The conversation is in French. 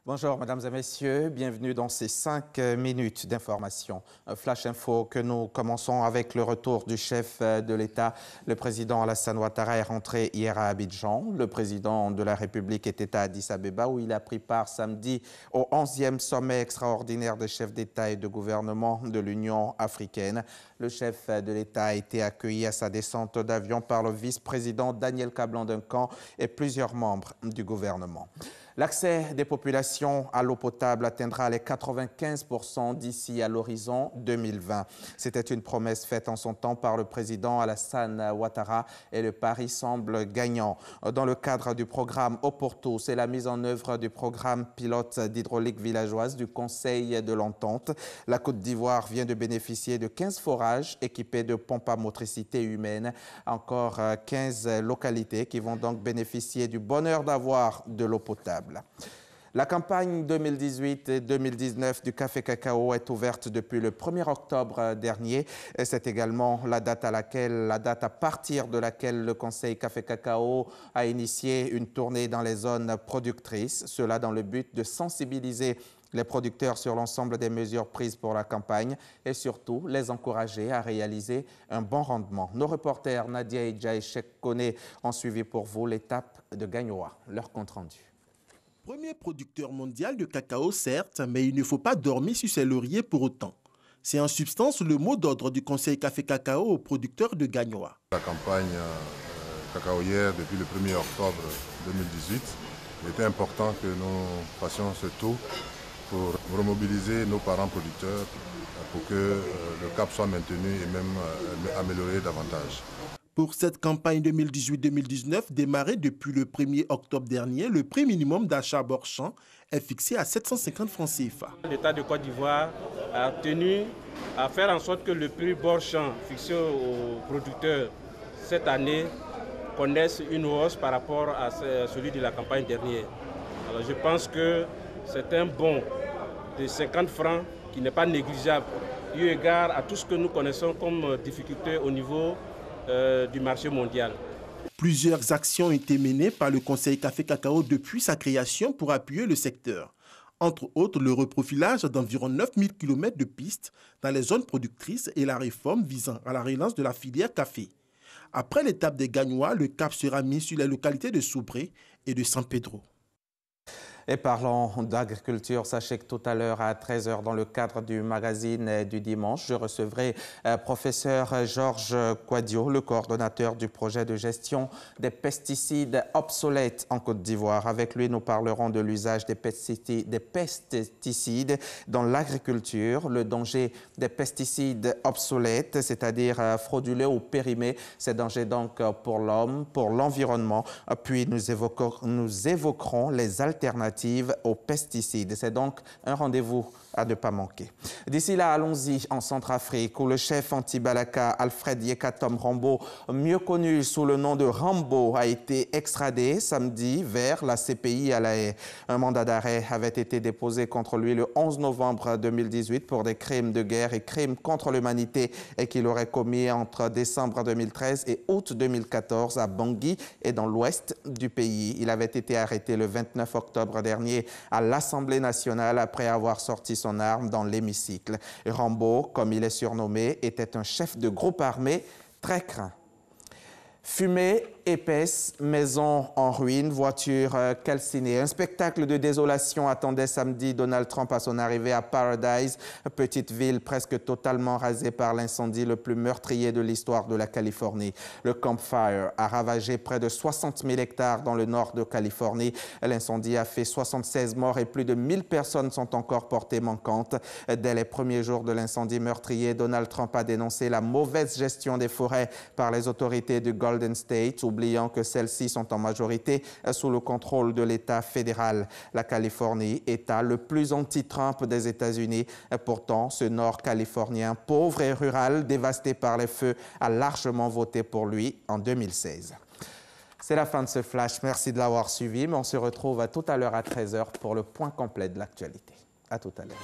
Bonjour, mesdames et messieurs. Bienvenue dans ces 5 minutes d'information. Flash Info que nous commençons avec le retour du chef de l'État. Le président Alassane Ouattara est rentré hier à Abidjan. Le président de la République était à Addis Abeba où il a pris part samedi au 11e sommet extraordinaire des chefs d'État et de gouvernement de l'Union africaine. Le chef de l'État a été accueilli à sa descente d'avion par le vice-président Daniel Kablan-Duncan et plusieurs membres du gouvernement. L'accès des populations à l'eau potable atteindra les 95% d'ici à l'horizon 2020. C'était une promesse faite en son temps par le président Alassane Ouattara et le pari semble gagnant. Dans le cadre du programme Eau pour tous et la mise en œuvre du programme pilote d'hydraulique villageoise du Conseil de l'Entente, la Côte d'Ivoire vient de bénéficier de 15 forages équipés de pompes à motricité humaine. Encore 15 localités qui vont donc bénéficier du bonheur d'avoir de l'eau potable. La campagne 2018 et 2019 du café cacao est ouverte depuis le 1er octobre dernier. C'est également la date à partir de laquelle le Conseil café cacao a initié une tournée dans les zones productrices. Cela dans le but de sensibiliser les producteurs sur l'ensemble des mesures prises pour la campagne et surtout les encourager à réaliser un bon rendement. Nos reporters Nadia Idja et Cheikh Kone ont suivi pour vous l'étape de Gagnoa, leur compte rendu. Premier producteur mondial de cacao, certes, mais il ne faut pas dormir sur ses lauriers pour autant. C'est en substance le mot d'ordre du Conseil Café Cacao aux producteurs de Gagnoa. La campagne cacaoyère depuis le 1er octobre 2018, il était important que nous fassions ce tour pour remobiliser nos parents producteurs pour que le cap soit maintenu et même amélioré davantage. Pour cette campagne 2018-2019, démarrée depuis le 1er octobre dernier, le prix minimum d'achat bord champ est fixé à 750 francs CFA. L'État de Côte d'Ivoire a tenu à faire en sorte que le prix bord champ fixé aux producteurs cette année connaisse une hausse par rapport à celui de la campagne dernière. Alors je pense que c'est un bond de 50 francs qui n'est pas négligeable, eu égard à tout ce que nous connaissons comme difficulté au niveau du marché mondial. Plusieurs actions ont été menées par le Conseil Café Cacao depuis sa création pour appuyer le secteur. Entre autres, le reprofilage d'environ 9000 km de pistes dans les zones productrices et la réforme visant à la relance de la filière café. Après l'étape des Gagnoa, le cap sera mis sur les localités de Soubré et de San Pedro. Et parlons d'agriculture, sachez que tout à l'heure à 13h dans le cadre du magazine du dimanche, je recevrai professeur Georges Quadio, le coordonnateur du projet de gestion des pesticides obsolètes en Côte d'Ivoire. Avec lui, nous parlerons de l'usage des pesticides dans l'agriculture, le danger des pesticides obsolètes, c'est-à-dire frauduleux ou périmés, ces dangers donc pour l'homme, pour l'environnement. Puis nous évoquerons les alternatives aux pesticides. C'est donc un rendez-vous à ne pas manquer. D'ici là, allons-y en Centrafrique, où le chef anti-Balaka, Alfred Yekatom Rambo, mieux connu sous le nom de Rambo, a été extradé samedi vers la CPI à La Haye. Un mandat d'arrêt avait été déposé contre lui le 11 novembre 2018 pour des crimes de guerre et crimes contre l'humanité et qu'il aurait commis entre décembre 2013 et août 2014 à Bangui et dans l'ouest du pays. Il avait été arrêté le 29 octobre dernier à l'Assemblée nationale après avoir sorti son arme dans l'hémicycle. Rambo, comme il est surnommé, était un chef de groupe armé très craint. Fumée épaisse, maison en ruine, voiture calcinée. Un spectacle de désolation attendait samedi Donald Trump à son arrivée à Paradise, petite ville presque totalement rasée par l'incendie le plus meurtrier de l'histoire de la Californie. Le Camp Fire a ravagé près de 60 000 hectares dans le nord de Californie. L'incendie a fait 76 morts et plus de 1000 personnes sont encore portées manquantes. Dès les premiers jours de l'incendie meurtrier, Donald Trump a dénoncé la mauvaise gestion des forêts par les autorités du Golden State, oubliant que celles-ci sont en majorité sous le contrôle de l'État fédéral. La Californie, État le plus anti-Trump des États-Unis. Pourtant, ce Nord californien pauvre et rural, dévasté par les feux, a largement voté pour lui en 2016. C'est la fin de ce flash. Merci de l'avoir suivi, mais on se retrouve tout à l'heure à 13h pour le point complet de l'actualité. À tout à l'heure.